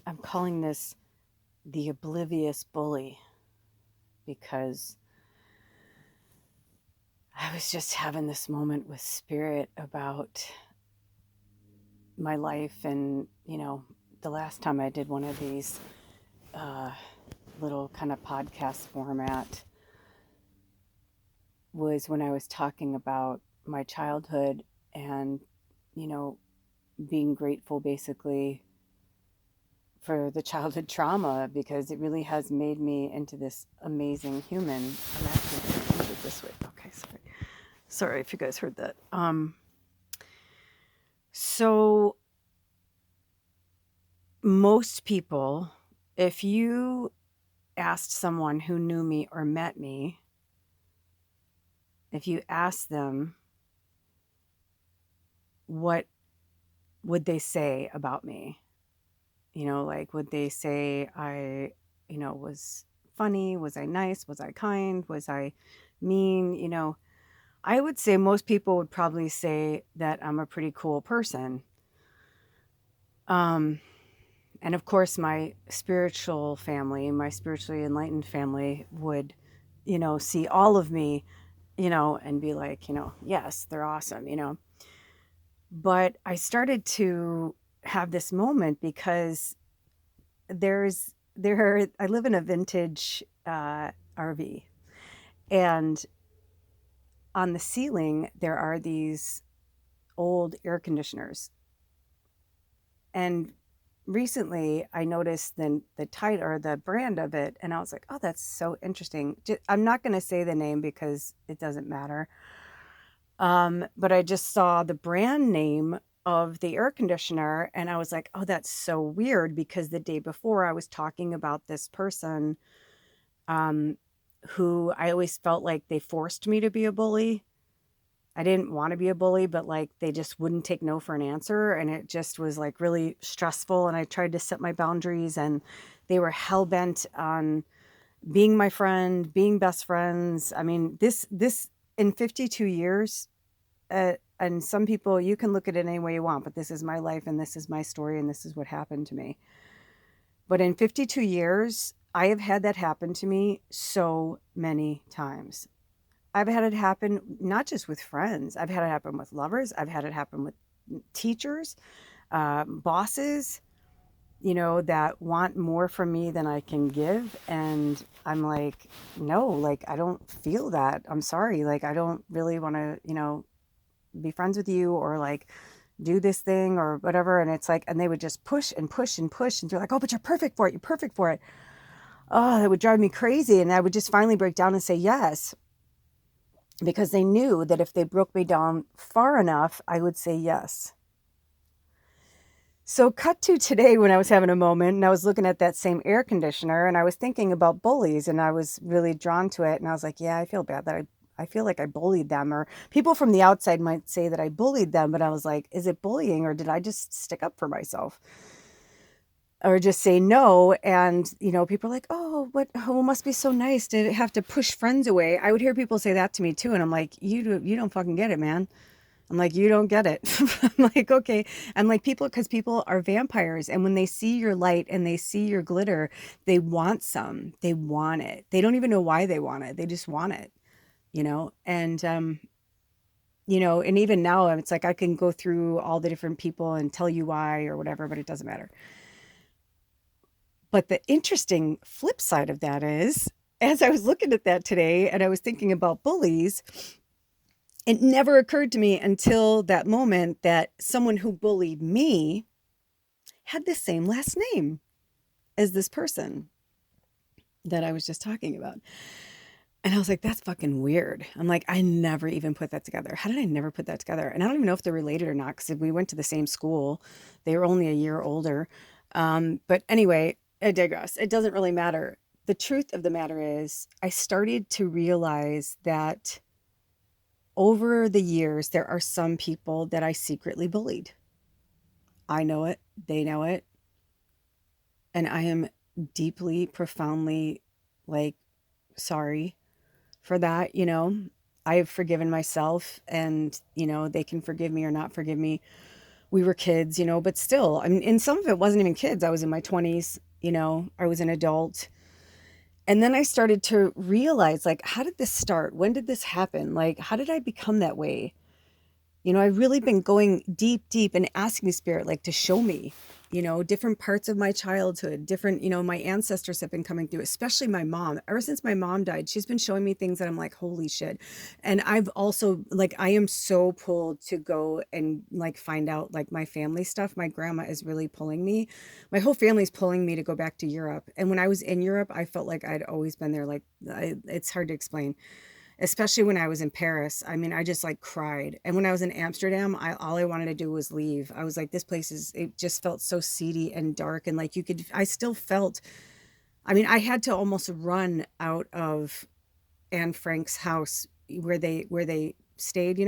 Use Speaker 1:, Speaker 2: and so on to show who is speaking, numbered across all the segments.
Speaker 1: I'm calling this the oblivious bully because I was just having this moment with spirit about my life. And, the last time I did one of these uh, little kind of podcast format was when I was talking about my childhood and, you know, being grateful basically for the childhood trauma because it really has made me into this amazing human. I'm actually going to move it this way. Okay, sorry. Sorry if you guys heard that. So most people, if you asked someone who knew me or met me, if you asked them what would they say about me, like would they say I, was funny? Was I nice? Was I kind? Was I mean? I would say most people would probably say that I'm a pretty cool person. Um, and of course, my spiritual family, my spiritually enlightened family would, see all of me, and be like, yes, they're awesome, But I started to have this moment because I live in a vintage RV, and on the ceiling there are these old air conditioners. And recently I noticed the title or the brand of it, and I was like, oh, that's so interesting. I'm not going to say the name because it doesn't matter. But I just saw the brand name of the air conditioner and I was like, oh, that's so weird, because the day before I was talking about this person um, who I always felt like they forced me to be a bully. I didn't want to be a bully, but like they just wouldn't take no for an answer. And it just was like really stressful. And I tried to set my boundaries, and they were hell bent on being my friend, being best friends. I mean, this in 52 years, and some people, you can look at it any way you want, but this is my life and this is my story and this is what happened to me. But in 52 years, I have had that happen to me so many times. I've had it happen not just with friends. I've had it happen with lovers. I've had it happen with teachers, bosses, that want more from me than I can give. And I'm like, no, like, I don't feel that. I'm sorry. Like, I don't really want to, be friends with you or like do this thing or whatever. And it's like, and they would just push and push and push. And they're like, oh, but you're perfect for it. You're perfect for it. Oh, that would drive me crazy. And I would just finally break down and say yes, because they knew that if they broke me down far enough, I would say yes. So, cut to today when I was having a moment and I was looking at that same air conditioner and I was thinking about bullies and I was really drawn to it. And I was like, yeah, I feel bad that I feel like I bullied them. Or people from the outside might say that I bullied them, but I was like, is it bullying or did I just stick up for myself? Or just say no? And, people are like, oh, what, oh, it must be so nice to have to push friends away. I would hear people say that to me too. And I'm like, you don't fucking get it, man. I'm like, you don't get it. I'm like, okay. I'm like, because people are vampires. And when they see your light and they see your glitter, they want some. They want it. They don't even know why they want it. They just want it, And, and even now it's like I can go through all the different people and tell you why or whatever, but it doesn't matter. But the interesting flip side of that is, as I was looking at that today and I was thinking about bullies, it never occurred to me until that moment that someone who bullied me had the same last name as this person that I was just talking about. And I was like, that's fucking weird. I'm like, I never even put that together. How did I never put that together? And I don't even know if they're related or not, because we went to the same school. They were only a year older. But anyway, I digress. It doesn't really matter. The truth of the matter is, I started to realize that over the years, there are some people that I secretly bullied. I know it, they know it, and I am deeply, profoundly, like, sorry for that. I've forgiven myself, and, they can forgive me or not forgive me. we were kids, but still, I mean, and some of it wasn't even kids. I was in my 20s, I was an adult. And then I started to realize, like, how did this start? When did this happen? Like, how did I become that way? I've really been going deep, deep and asking the spirit, like, to show me, different parts of my childhood, different, my ancestors have been coming through, especially my mom. Ever since my mom died, she's been showing me things that I'm like, holy shit. And I've also, like, I am so pulled to go and, like, find out, like, my family stuff. My grandma is really pulling me. My whole family's pulling me to go back to Europe. And when I was in Europe, I felt like I'd always been there. Like, it's hard to explain, especially when I was in Paris. I mean, I just like cried. And when I was in Amsterdam, all I wanted to do was leave. I was like, this place it just felt so seedy and dark. And like I still felt, I mean, I had to almost run out of Anne Frank's house where they stayed,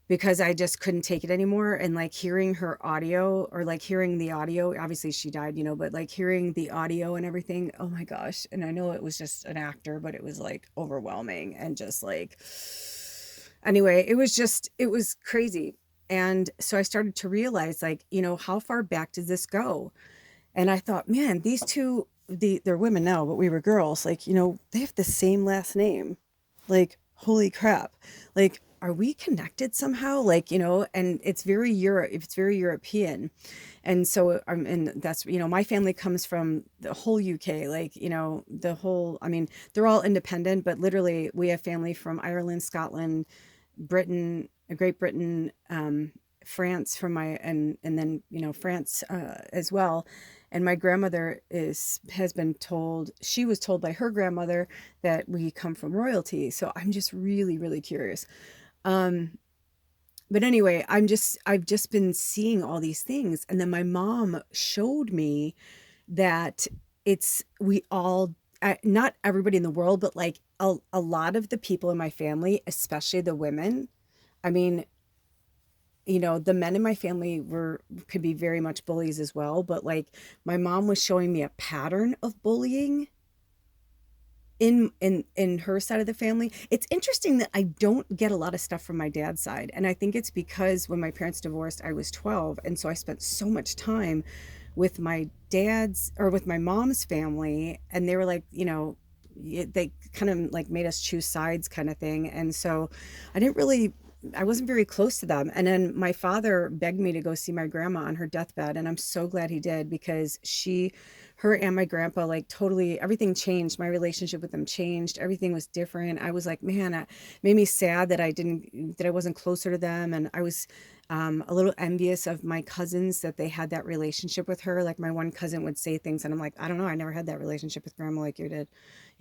Speaker 1: because I just couldn't take it anymore. And like hearing her audio, or like hearing the audio, obviously she died, but like hearing the audio and everything, oh my gosh. And I know it was just an actor, but it was like overwhelming and just like, anyway, it was crazy. And so I started to realize, like, how far back does this go? And I thought, man, these two, they're women now, but we were girls, like, they have the same last name. Like, holy crap. Like, are we connected somehow? Like, and it's very European. And so, and that's, my family comes from the whole UK, like, the whole, I mean, they're all independent, but literally we have family from Ireland, Scotland, Britain, Great Britain, France from and then, France, as well. And my grandmother has been told, she was told by her grandmother that we come from royalty. So I'm just really, really curious. Um, but anyway, I've just been seeing all these things. And then my mom showed me that we all, not everybody in the world, but like a lot of the people in my family, especially the women. I mean, the men in my family could be very much bullies as well, but like my mom was showing me a pattern of bullying in her side of the family. It's interesting that I don't get a lot of stuff from my dad's side, and I think it's because when my parents divorced, I was 12, and so I spent so much time with with my mom's family, and they were like, they kind of like made us choose sides kind of thing. And so I wasn't very close to them. And then my father begged me to go see my grandma on her deathbed. And I'm so glad he did, because her and my grandpa, like totally everything changed. My relationship with them changed. Everything was different. I was like, man, it made me sad that I wasn't closer to them. And I was a little envious of my cousins, that they had that relationship with her. Like my one cousin would say things and I'm like, I don't know, I never had that relationship with grandma like you did,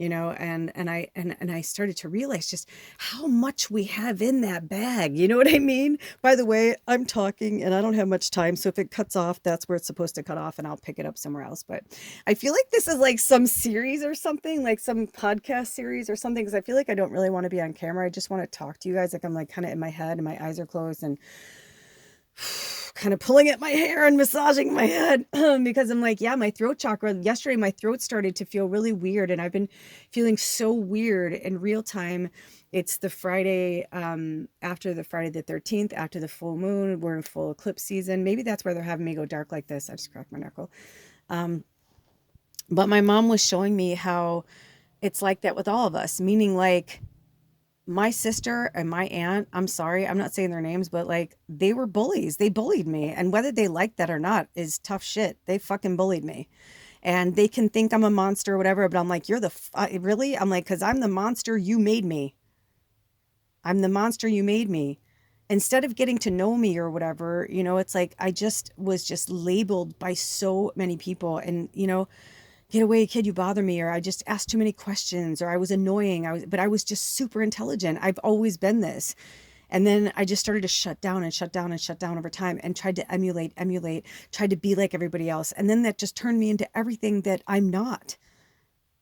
Speaker 1: and I started to realize just how much we have in that bag. You know what I mean? By the way, I'm talking and I don't have much time. So if it cuts off, that's where it's supposed to cut off and I'll pick it up somewhere else. But I feel like this is like some series or something, like some podcast series or something, because I feel like I don't really want to be on camera. I just want to talk to you guys. Like I'm like kind of in my head and my eyes are closed and kind of pulling at my hair and massaging my head because I'm like, yeah, my throat chakra, yesterday my throat started to feel really weird, and I've been feeling so weird in real time. It's the Friday after the Friday the 13th, after the full moon. We're in full eclipse season. Maybe that's why they're having me go dark like this. I just cracked my knuckle. But my mom was showing me how it's like that with all of us, meaning like my sister and my aunt, I'm sorry, I'm not saying their names, but like they were bullies. They bullied me. And whether they liked that or not is tough shit. They fucking bullied me. And they can think I'm a monster or whatever, but I'm like, really? I'm like, because I'm the monster you made me. I'm the monster you made me. Instead of getting to know me or whatever, it's like I just was just labeled by so many people. And, get away, kid, you bother me, or I just asked too many questions, or I was annoying. But I was just super intelligent. I've always been this. And then I just started to shut down and shut down and shut down over time and tried to emulate, tried to be like everybody else. And then that just turned me into everything that I'm not.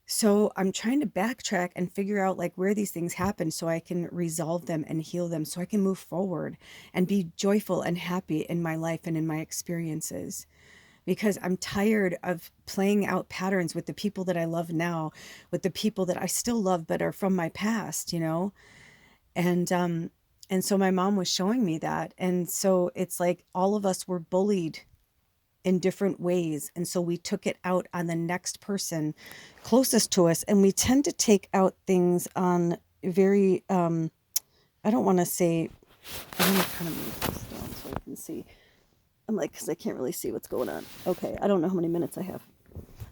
Speaker 1: So I'm trying to backtrack and figure out like where these things happen so I can resolve them and heal them so I can move forward and be joyful and happy in my life and in my experiences, because I'm tired of playing out patterns with the people that I love now, with the people that I still love but are from my past, And And so my mom was showing me that. And so it's like all of us were bullied in different ways. And so we took it out on the next person closest to us. And we tend to take out things on very, I don't want to say, I'm going to kind of move this down so I can see. I'm like, because I can't really see what's going on. Okay, I don't know how many minutes I have.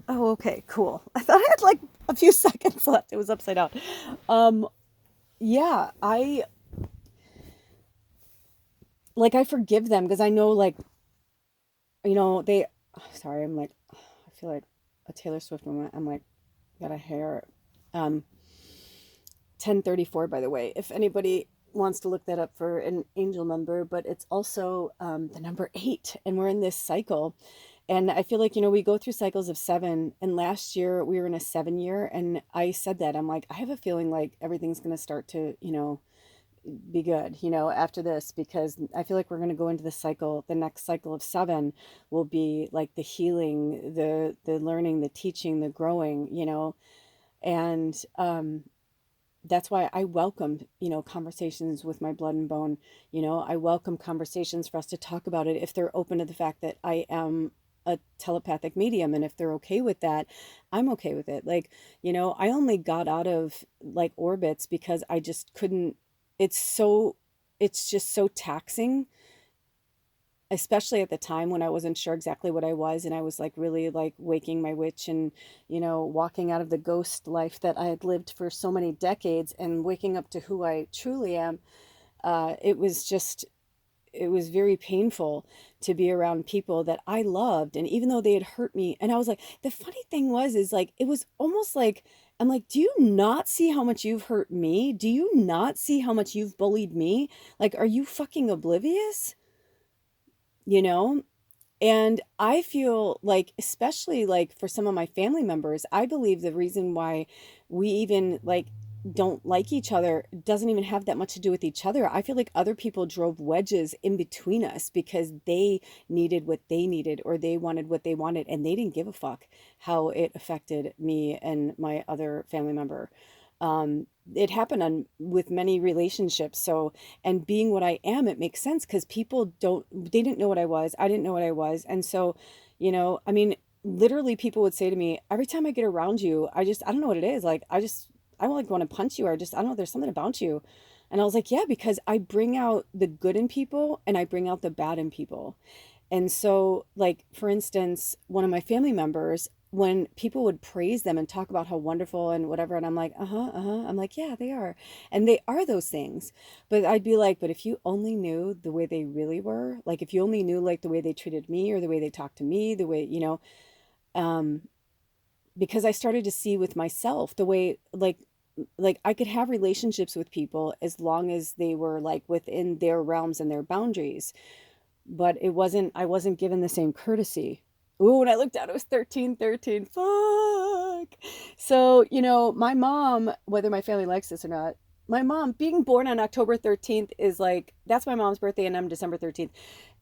Speaker 1: Oh, okay, cool. I thought I had like a few seconds left. It was upside down. Yeah, I forgive them because I know, like, they, sorry, I'm like, I feel like a Taylor Swift moment. I'm like, got a hair. 1034, by the way, if anybody wants to look that up for an angel number, but it's also the number 8, and we're in this cycle. And I feel like, we go through cycles of 7, and last year we were in a 7 year, and I said that, I'm like, I have a feeling like everything's going to start to, be good, after this, because I feel like we're going to go into the cycle. The next cycle of 7 will be like the healing, the learning, the teaching, the growing, and that's why I welcome, conversations with my blood and bone. I welcome conversations for us to talk about it if they're open to the fact that I am a telepathic medium, and if they're okay with that, I'm okay with it. Like, I only got out of like orbits because I just couldn't. It's just so taxing, especially at the time when I wasn't sure exactly what I was, and I was like really like waking my witch and, walking out of the ghost life that I had lived for so many decades and waking up to who I truly am. It was just, it was very painful to be around people that I loved. And even though they had hurt me, and I was like, the funny thing was, is like, it was almost like, I'm like, do you not see how much you've hurt me? Do you not see how much you've bullied me? Like, are you fucking oblivious? You know? And I feel like, especially like for some of my family members, I believe the reason why we even like don't like each other doesn't even have that much to do with each other. I feel like other people drove wedges in between us because they needed what they needed, or they wanted what they wanted, and they didn't give a fuck how it affected me and my other family member. It happened with many relationships. So, and being what I am, it makes sense because they didn't know what I was. I didn't know what I was. And so, I mean, literally people would say to me, every time I get around you, I don't know what it is. Like, I don't like want to punch you, or I don't know, there's something about you. And I was like, yeah, because I bring out the good in people and I bring out the bad in people. And so, like, for instance, one of my family members, when people would praise them and talk about how wonderful and whatever, and I'm like, I'm like, yeah, they are. And they are those things. But I'd be like, but if you only knew the way they really were, like, if you only knew, like, the way they treated me or the way they talked to me, the way, um, because I started to see with myself the way, like I could have relationships with people as long as they were like within their realms and their boundaries, but I wasn't given the same courtesy. Ooh, when I looked at it, it was 1313. Fuck. So, my mom, whether my family likes this or not, my mom being born on October 13th is like, that's my mom's birthday, and I'm December 13th,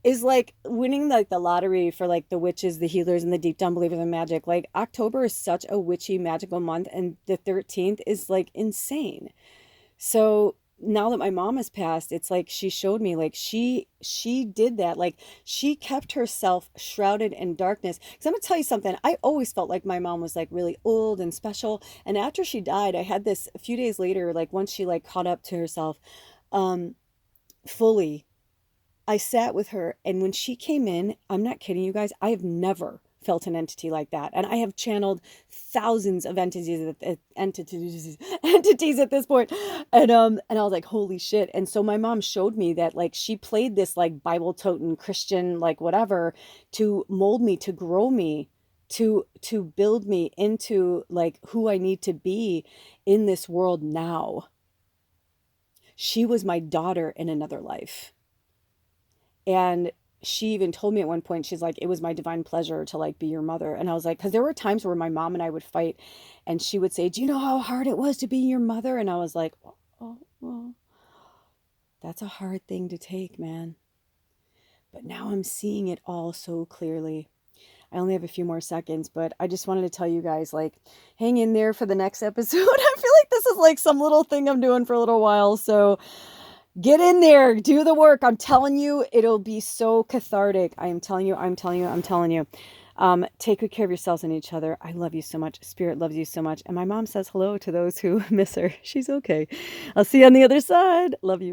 Speaker 1: is like winning like the lottery for like the witches, the healers, and the deep down believers in magic. Like, October is such a witchy, magical month, and the 13th is like insane. So now that my mom has passed, it's like she showed me, like, she did that. Like, she kept herself shrouded in darkness. Because I'm gonna tell you something, I always felt like my mom was like really old and special. And after she died, I had this a few days later, like once she like caught up to herself, um fully, I sat with her, and when she came in, I'm not kidding you guys, I have never felt an entity like that. And I have channeled thousands of entities at this point. And I was like, holy shit. And so my mom showed me that, like, she played this like Bible toting Christian, like whatever, to mold me, to grow me, to build me into like who I need to be in this world now. She was my daughter in another life. And she even told me at one point, she's like, it was my divine pleasure to like be your mother. And I was like, because there were times where my mom and I would fight, and she would say, do you know how hard it was to be your mother? And I was like, oh, well, that's a hard thing to take, man. But now I'm seeing it all so clearly. I only have a few more seconds, but I just wanted to tell you guys, like, hang in there for the next episode. I feel like this is like some little thing I'm doing for a little while. So Get in there, do the work. I'm telling you, it'll be so cathartic. I am telling you, I'm telling you, I'm telling you. Take good care of yourselves and each other. I love you so much. Spirit loves you so much. And my mom says hello to those who miss her. She's okay. I'll see you on the other side. Love you.